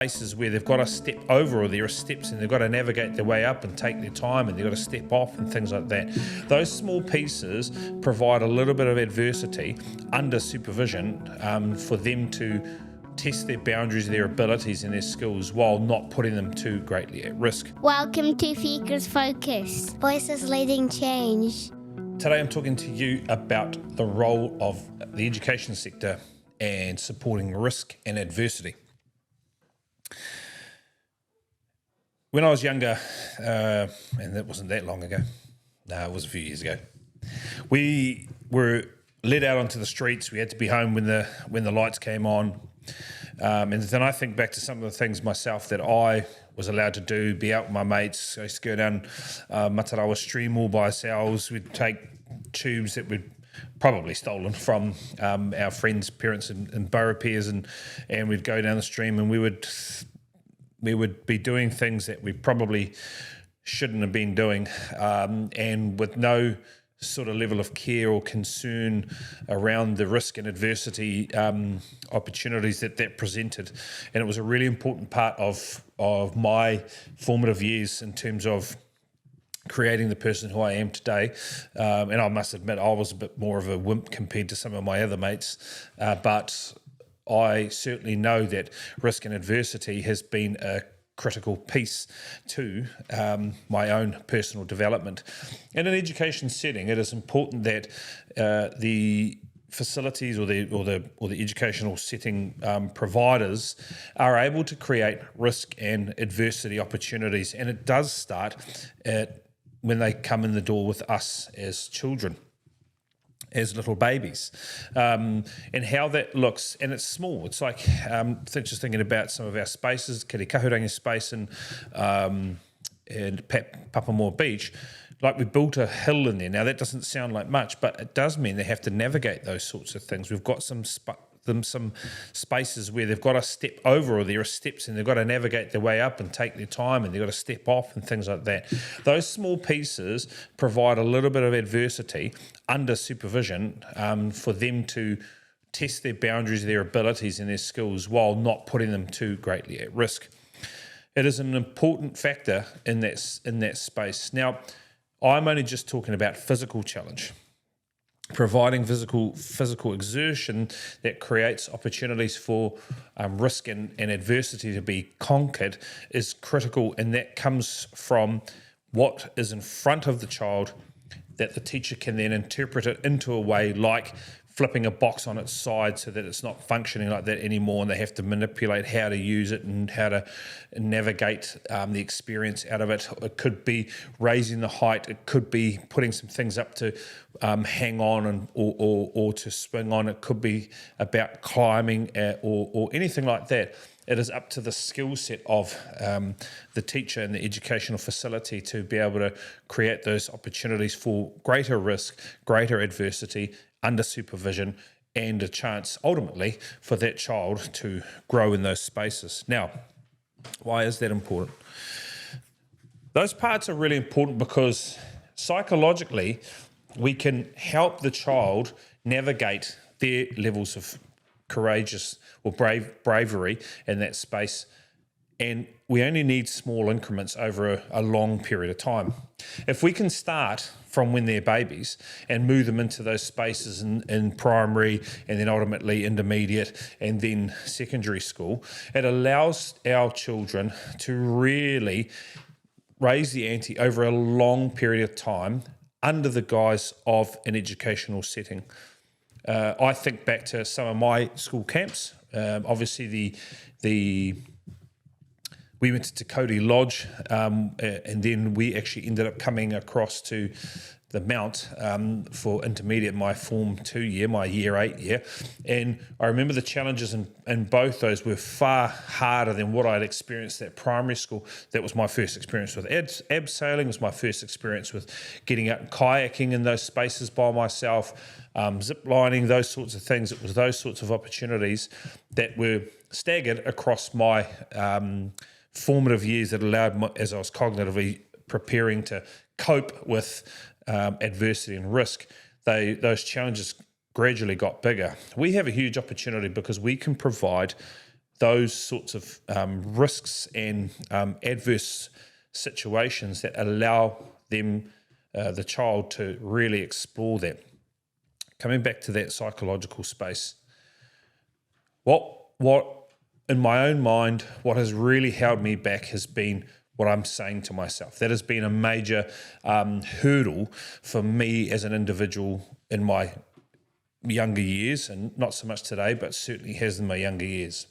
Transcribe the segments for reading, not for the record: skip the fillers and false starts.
Places where they've got to step over, or there are steps and they've got to navigate their way up and take their time, and they've got to step off and things like that. Those small pieces provide a little bit of adversity under supervision for them to test their boundaries, their abilities and their skills while not putting them too greatly at risk. Welcome to Fika's Focus. Voices leading change. Today I'm talking to you about the role of the education sector and supporting risk and adversity. When I was younger, and that wasn't that long ago, no, it was a few years ago, we were let out onto the streets. We had to be home when the lights came on. And then I think back to some of the things myself that I was allowed to do, be out with my mates. I used to go down Matarawa stream all by ourselves. We'd take tubes that we'd probably stolen from our friends' parents in Burrapeers, and we'd go down the stream, and we would be doing things that we probably shouldn't have been doing, and with no sort of level of care or concern around the risk and adversity opportunities that presented. And it was a really important part of my formative years in terms of creating the person who I am today. And I must admit, I was a bit more of a wimp compared to some of my other mates, but I certainly know that risk and adversity has been a critical piece to my own personal development. In an education setting, it is important that the facilities or the educational setting providers are able to create risk and adversity opportunities, and it does start when they come in the door with us as children, as little babies, and how that looks. And it's small. It's like, just thinking about some of our spaces, Kiri Kahurangi space and Papamore Beach, like we built a hill in there. Now that doesn't sound like much, but it does mean they have to navigate those sorts of things. We've got some spaces where they've got to step over, or there are steps and they've got to navigate their way up and take their time, and they've got to step off and things like that. Those small pieces provide a little bit of adversity under supervision for them to test their boundaries, their abilities and their skills while not putting them too greatly at risk. It is an important factor in that space. Now, I'm only just talking about physical challenge. Providing physical exertion that creates opportunities for risk and adversity to be conquered is critical, and that comes from what is in front of the child that the teacher can then interpret it into a way like flipping a box on its side so that it's not functioning like that anymore, and they have to manipulate how to use it and how to navigate the experience out of it. It could be raising the height, it could be putting some things up to hang on or to swing on, it could be about climbing or anything like that. It is up to the skill set of the teacher and the educational facility to be able to create those opportunities for greater risk, greater adversity, under supervision, and a chance ultimately for that child to grow in those spaces. Now, why is that important? Those parts are really important because psychologically we can help the child navigate their levels of courageous or bravery in that space, and we only need small increments over a long period of time. If we can start from when they're babies and move them into those spaces in primary and then ultimately intermediate and then secondary school, it allows our children to really raise the ante over a long period of time under the guise of an educational setting. I think back to some of my school camps. Obviously, we went to Cody Lodge, and then we actually ended up coming across to the Mount for intermediate, my Form 2 year, my Year 8 year. And I remember the challenges in both those were far harder than what I'd experienced at primary school. That was my first experience with abseiling, was my first experience with getting out and kayaking in those spaces by myself, zip lining, those sorts of things. It was those sorts of opportunities that were staggered across my formative years that allowed, as I was cognitively preparing to cope with adversity and risk, those challenges gradually got bigger. We have a huge opportunity because we can provide those sorts of risks and adverse situations that allow them, the child, to really explore that. Coming back to that psychological space, what in my own mind, what has really held me back has been what I'm saying to myself. That has been a major hurdle for me as an individual in my younger years, and not so much today, but certainly has in my younger years.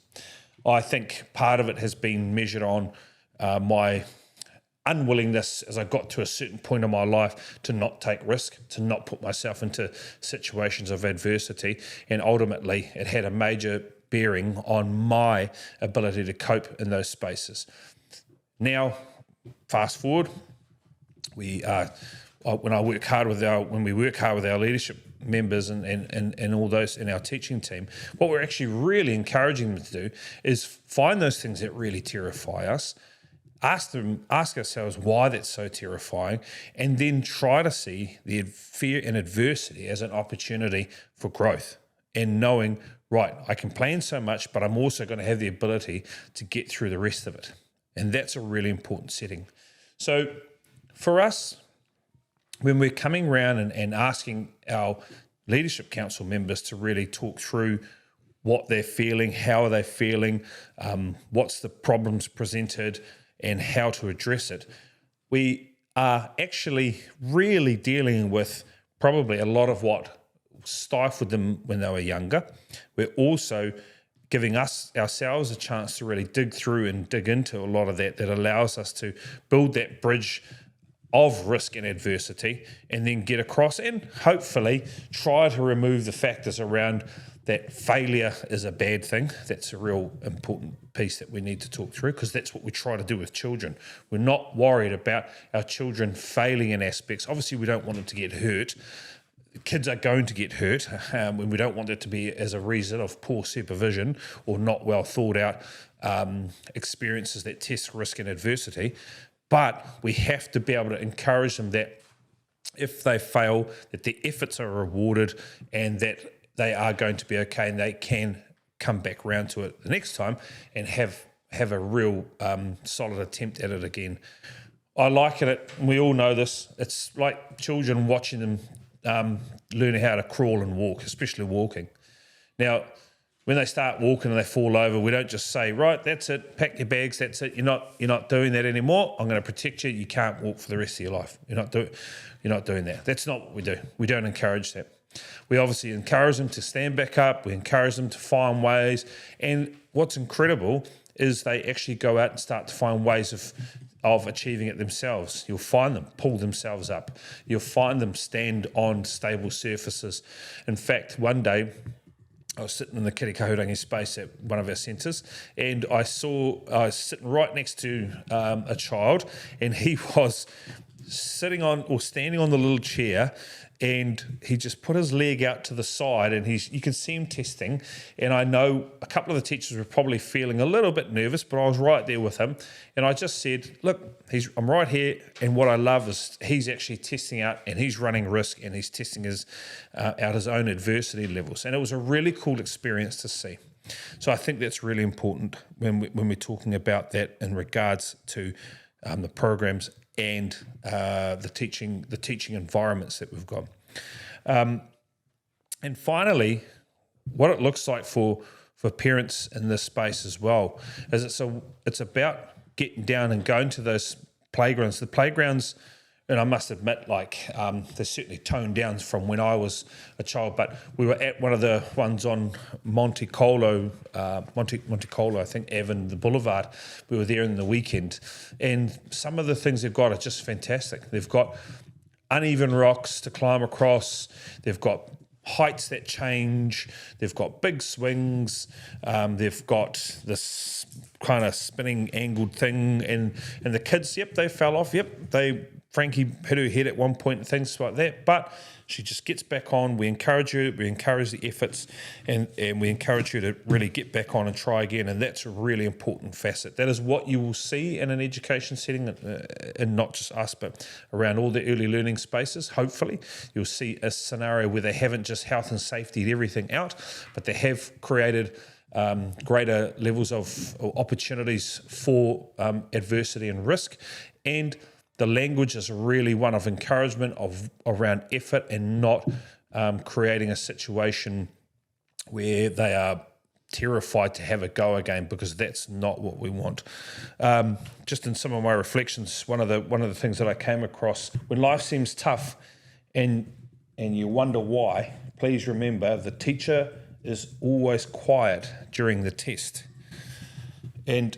I think part of it has been measured on my unwillingness as I got to a certain point in my life to not take risk, to not put myself into situations of adversity, and ultimately it had a major bearing on my ability to cope in those spaces. Now, fast forward, when we work hard with our leadership members and all those in our teaching team, what we're actually really encouraging them to do is find those things that really terrify us, ask ourselves why that's so terrifying, and then try to see the fear and adversity as an opportunity for growth, and knowing, right, I can plan so much, but I'm also going to have the ability to get through the rest of it. And that's a really important setting. So for us, when we're coming around and asking our leadership council members to really talk through what they're feeling, how are they feeling, what's the problems presented, and how to address it, we are actually really dealing with probably a lot of what stifled them when they were younger. We're also giving ourselves a chance to really dig through and dig into a lot of that allows us to build that bridge of risk and adversity, and then get across and hopefully try to remove the factors around that failure is a bad thing. That's a real important piece that we need to talk through, because that's what we try to do with children. We're not worried about our children failing in aspects. Obviously, we don't want them to get hurt. Kids are going to get hurt, and we don't want it to be as a reason of poor supervision or not well thought out experiences that test risk and adversity. But we have to be able to encourage them that if they fail, that their efforts are rewarded and that they are going to be okay, and they can come back around to it the next time and have a real solid attempt at it again. I liken it, and we all know this, it's like children watching them learning how to crawl and walk, especially walking. Now, when they start walking and they fall over, we don't just say, right, that's it, pack your bags, that's it, you're not doing that anymore, I'm going to protect you, you can't walk for the rest of your life. You're not doing that. That's not what we do. We don't encourage that. We obviously encourage them to stand back up, we encourage them to find ways, and what's incredible is they actually go out and start to find ways of achieving it themselves. You'll find them pull themselves up. You'll find them stand on stable surfaces. In fact, one day, I was sitting in the Kirikahurangi space at one of our centres, and I was sitting right next to a child, and he was standing on the little chair, and he just put his leg out to the side, and you can see him testing. And I know a couple of the teachers were probably feeling a little bit nervous, but I was right there with him, and I just said, look, I'm right here, and what I love is he's actually testing out, and he's running risk, and he's testing out his own adversity levels. And it was a really cool experience to see. So I think that's really important when we're talking about that in regards to the programs and the teaching environments that we've got. And finally, what it looks like for parents in this space as well is it's about getting down and going to those playgrounds. The playgrounds, and I must admit, they're certainly toned down from when I was a child, but we were at one of the ones on Monte Colo, I think, Avon, the Boulevard. We were there in the weekend, and some of the things they've got are just fantastic. They've got uneven rocks to climb across. They've got heights that change. They've got big swings. They've got this kind of spinning angled thing, and the kids, they fell off. Frankie hit her head at one point and things like that, but she just gets back on. We encourage her, we encourage the efforts, and we encourage her to really get back on and try again, and that's a really important facet. That is what you will see in an education setting, and not just us, but around all the early learning spaces. Hopefully, you'll see a scenario where they haven't just health and safety everything out, but they have created greater levels of opportunities for adversity and risk. And the language is really one of encouragement around effort and not creating a situation where they are terrified to have a go again, because that's not what we want. Just in some of my reflections, one of the things that I came across, when life seems tough and you wonder why, please remember the teacher is always quiet during the test. And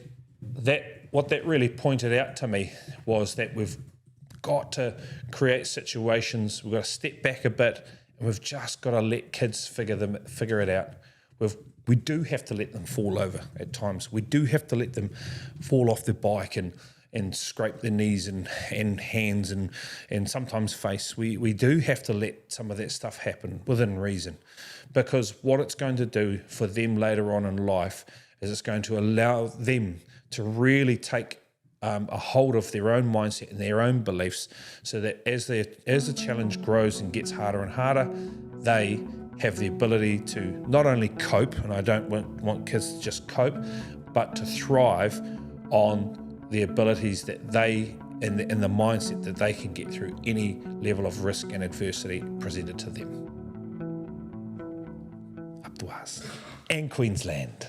what that really pointed out to me was that we've got to create situations, we've got to step back a bit, and we've just got to let kids figure it out. We do have to let them fall over at times. We do have to let them fall off their bike and scrape their knees and hands and sometimes face. We do have to let some of that stuff happen within reason, because what it's going to do for them later on in life is it's going to allow them to really take a hold of their own mindset and their own beliefs, so that as the challenge grows and gets harder and harder, they have the ability to not only cope, and I don't want kids to just cope, but to thrive on the abilities that they and the mindset that they can get through any level of risk and adversity presented to them. Up to us and Queensland.